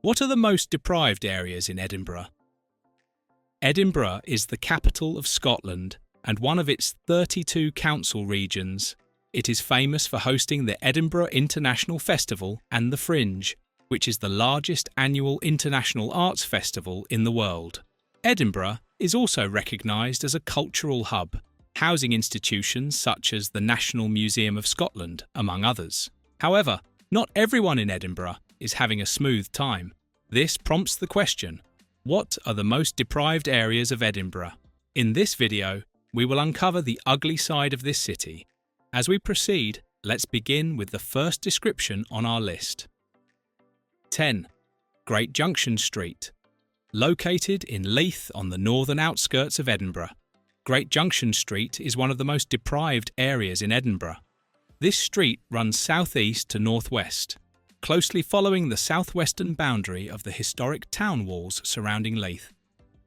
What are the most deprived areas in Edinburgh? Edinburgh is the capital of Scotland and one of its 32 council regions. It is famous for hosting the Edinburgh International Festival and the Fringe, which is the largest annual international arts festival in the world. Edinburgh is also recognised as a cultural hub, housing institutions such as the National Museum of Scotland, among others. However, not everyone in Edinburgh is having a smooth time. This prompts the question, what are the most deprived areas of Edinburgh? In this video, we will uncover the ugly side of this city. As we proceed, let's begin with the first description on our list. 10. Great Junction Street. Located in Leith on the northern outskirts of Edinburgh, Great Junction Street is one of the most deprived areas in Edinburgh. This street runs southeast to northwest, closely following the southwestern boundary of the historic town walls surrounding Leith.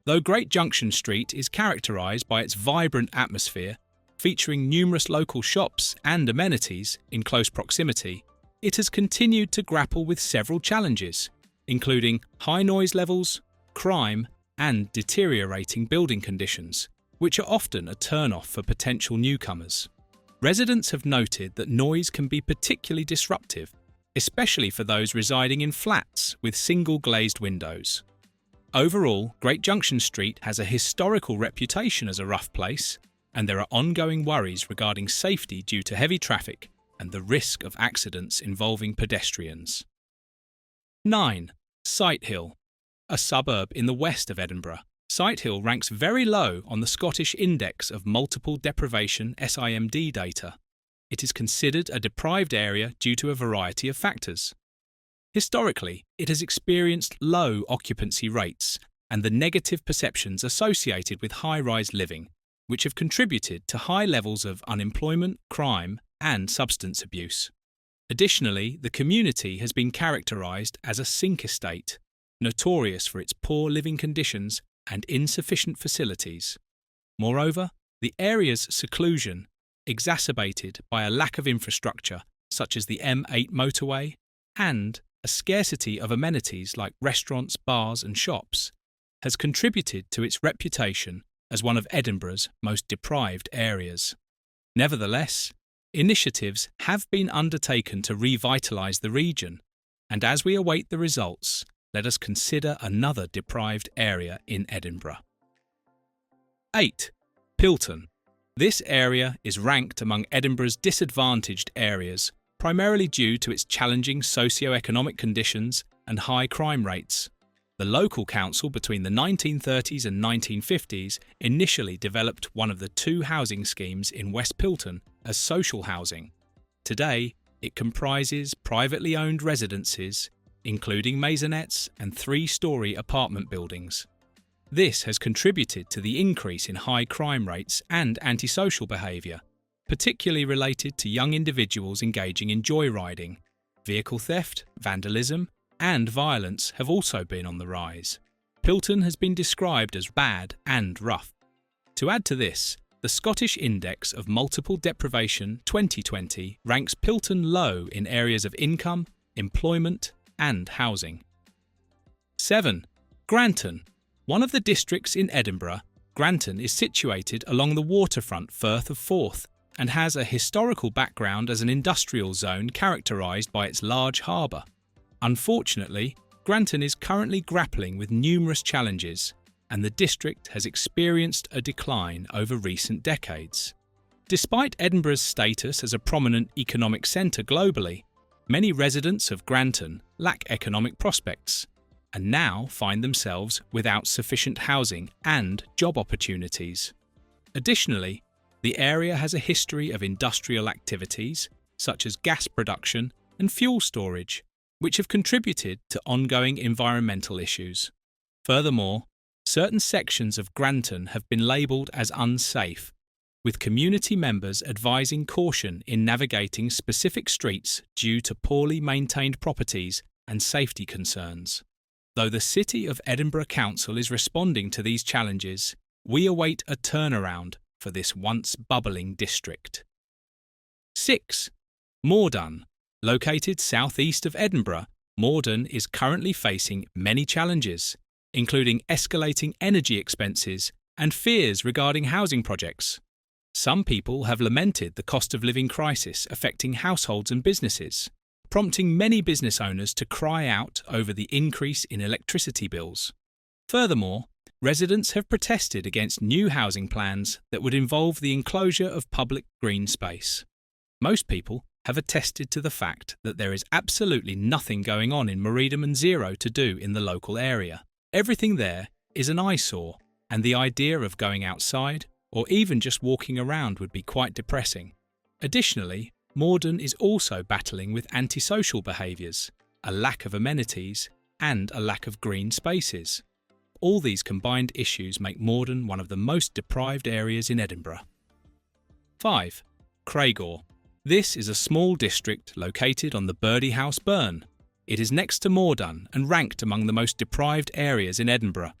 Though Great Junction Street is characterised by its vibrant atmosphere, featuring numerous local shops and amenities in close proximity, it has continued to grapple with several challenges, including high noise levels, crime, and deteriorating building conditions, which are often a turn-off for potential newcomers. Residents have noted that noise can be particularly disruptive, especially for those residing in flats with single glazed windows. Overall, Great Junction Street has a historical reputation as a rough place, and there are ongoing worries regarding safety due to heavy traffic and the risk of accidents involving pedestrians. 9. Sighthill. A suburb in the west of Edinburgh, Sighthill ranks very low on the Scottish Index of Multiple Deprivation (SIMD) data. It is considered a deprived area due to a variety of factors. Historically, it has experienced low occupancy rates and the negative perceptions associated with high-rise living, which have contributed to high levels of unemployment, crime, and substance abuse. Additionally, the community has been characterised as a sink estate, notorious for its poor living conditions and insufficient facilities. Moreover, the area's seclusion, exacerbated by a lack of infrastructure such as the M8 motorway and a scarcity of amenities like restaurants, bars and shops, has contributed to its reputation as one of Edinburgh's most deprived areas. Nevertheless, initiatives have been undertaken to revitalise the region, and as we await the results, let us consider another deprived area in Edinburgh. 8. Pilton. This area is ranked among Edinburgh's disadvantaged areas, primarily due to its challenging socio-economic conditions and high crime rates. The local council between the 1930s and 1950s initially developed one of the two housing schemes in West Pilton as social housing. Today, it comprises privately owned residences, including maisonettes and three-storey apartment buildings. This has contributed to the increase in high crime rates and antisocial behaviour, particularly related to young individuals engaging in joyriding. Vehicle theft, vandalism, and violence have also been on the rise. Pilton has been described as bad and rough. To add to this, the Scottish Index of Multiple Deprivation 2020 ranks Pilton low in areas of income, employment, and housing. 7. Granton. One of the districts in Edinburgh, Granton is situated along the waterfront Firth of Forth and has a historical background as an industrial zone characterised by its large harbour. Unfortunately, Granton is currently grappling with numerous challenges, and the district has experienced a decline over recent decades. Despite Edinburgh's status as a prominent economic centre globally, many residents of Granton lack economic prospects and now find themselves without sufficient housing and job opportunities. Additionally, the area has a history of industrial activities such as gas production and fuel storage, which have contributed to ongoing environmental issues. Furthermore, certain sections of Granton have been labelled as unsafe, with community members advising caution in navigating specific streets due to poorly maintained properties and safety concerns. Though the City of Edinburgh Council is responding to these challenges, we await a turnaround for this once bubbling district. 6. Moordun. Located southeast of Edinburgh, Morden is currently facing many challenges, including escalating energy expenses and fears regarding housing projects. Some people have lamented the cost of living crisis affecting households and businesses, prompting many business owners to cry out over the increase in electricity bills. Furthermore, residents have protested against new housing plans that would involve the enclosure of public green space. Most people have attested to the fact that there is absolutely nothing going on in Meridian and Zero to do in the local area. Everything there is an eyesore, and the idea of going outside or even just walking around would be quite depressing. Additionally, Morden is also battling with antisocial behaviours, a lack of amenities, and a lack of green spaces. All these combined issues make Morden one of the most deprived areas in Edinburgh. 5. Craigor. This is a small district located on the Birdie House Burn. It is next to Morden and ranked among the most deprived areas in Edinburgh.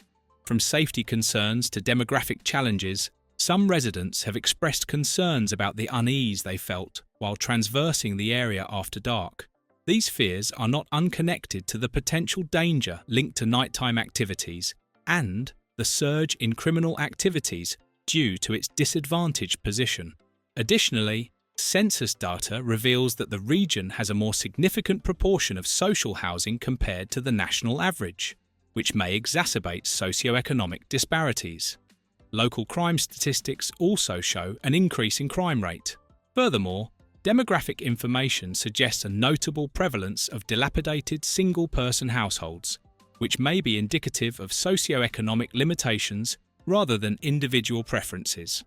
From safety concerns to demographic challenges, some residents have expressed concerns about the unease they felt while transversing the area after dark. These fears are not unconnected to the potential danger linked to nighttime activities and the surge in criminal activities due to its disadvantaged position. Additionally, census data reveals that the region has a more significant proportion of social housing compared to the national average, which may exacerbate socioeconomic disparities. Local crime statistics also show an increase in crime rate. Furthermore, demographic information suggests a notable prevalence of dilapidated single-person households, which may be indicative of socioeconomic limitations rather than individual preferences.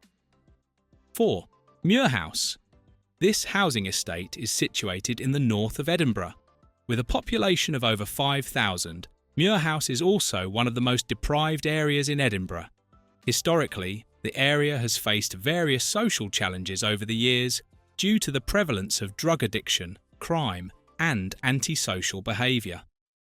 4. Muirhouse. This housing estate is situated in the north of Edinburgh. With a population of over 5,000, Muirhouse is also one of the most deprived areas in Edinburgh. Historically, the area has faced various social challenges over the years due to the prevalence of drug addiction, crime, and antisocial behaviour.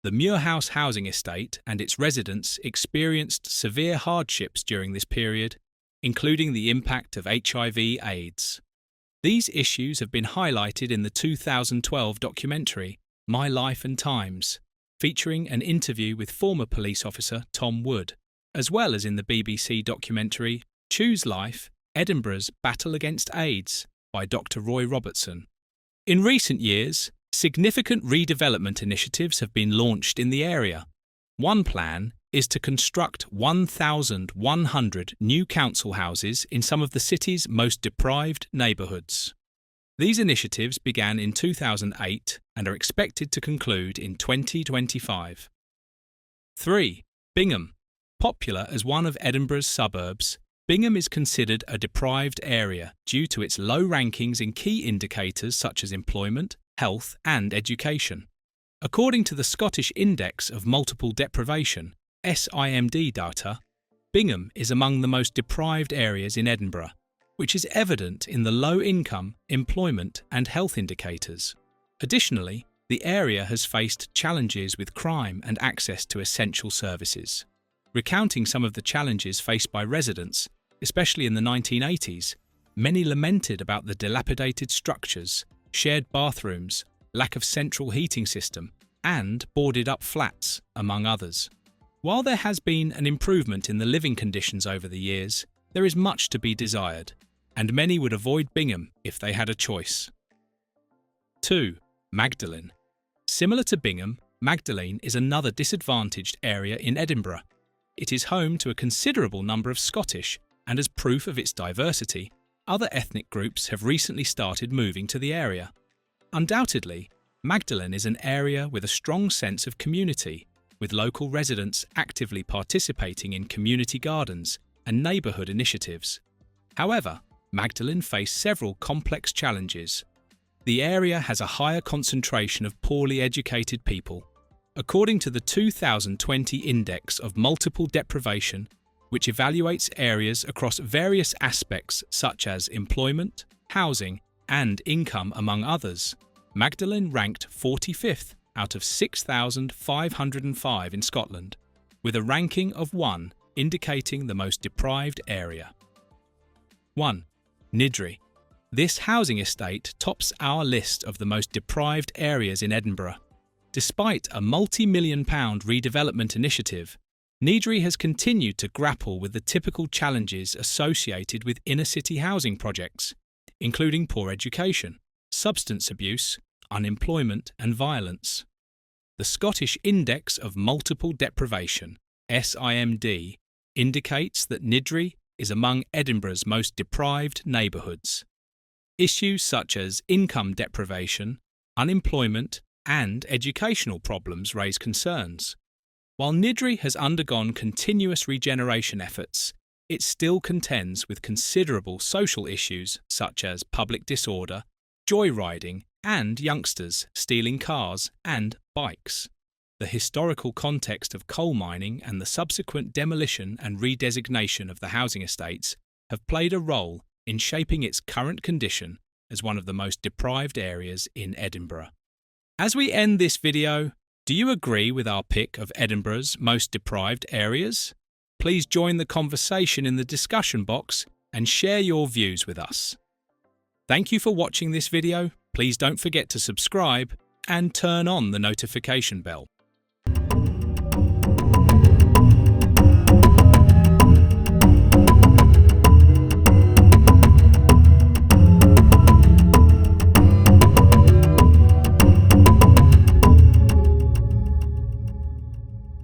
The Muirhouse housing estate and its residents experienced severe hardships during this period, including the impact of HIV/AIDS. These issues have been highlighted in the 2012 documentary My Life and Times, featuring an interview with former police officer Tom Wood, as well as in the BBC documentary Choose Life: Edinburgh's Battle Against AIDS by Dr. Roy Robertson. In recent years, significant redevelopment initiatives have been launched in the area. One plan is to construct 1,100 new council houses in some of the city's most deprived neighbourhoods. These initiatives began in 2008 and are expected to conclude in 2025. 3. Bingham. Popular as one of Edinburgh's suburbs, Bingham is considered a deprived area due to its low rankings in key indicators such as employment, health, and education. According to the Scottish Index of Multiple Deprivation, SIMD data, Bingham is among the most deprived areas in Edinburgh, which is evident in the low income, employment, and health indicators. Additionally, the area has faced challenges with crime and access to essential services. Recounting some of the challenges faced by residents, especially in the 1980s, many lamented about the dilapidated structures, shared bathrooms, lack of central heating system, and boarded-up flats, among others. While there has been an improvement in the living conditions over the years, there is much to be desired, and many would avoid Bingham if they had a choice. 2. Magdalen. Similar to Bingham, Magdalen is another disadvantaged area in Edinburgh. It is home to a considerable number of Scottish, and as proof of its diversity, other ethnic groups have recently started moving to the area. Undoubtedly, Magdalen is an area with a strong sense of community, with local residents actively participating in community gardens and neighbourhood initiatives. However, Magdalen faced several complex challenges. The area has a higher concentration of poorly educated people. According to the 2020 Index of Multiple Deprivation, which evaluates areas across various aspects such as employment, housing, and income among others, Magdalen ranked 45th out of 6,505 in Scotland, with a ranking of 1 indicating the most deprived area. 1. Niddrie. This housing estate tops our list of the most deprived areas in Edinburgh. Despite a multi-million-pound redevelopment initiative, Niddry has continued to grapple with the typical challenges associated with inner-city housing projects, including poor education, substance abuse, unemployment and violence. The Scottish Index of Multiple Deprivation, SIMD, indicates that Niddry is among Edinburgh's most deprived neighbourhoods. Issues such as income deprivation, unemployment, and educational problems raise concerns. While Niddry has undergone continuous regeneration efforts, it still contends with considerable social issues such as public disorder, joyriding, and youngsters stealing cars and bikes. The historical context of coal mining and the subsequent demolition and redesignation of the housing estates have played a role in shaping its current condition as one of the most deprived areas in Edinburgh. As we end this video, do you agree with our pick of Edinburgh's most deprived areas? Please join the conversation in the discussion box and share your views with us. Thank you for watching this video. Please don't forget to subscribe and turn on the notification bell.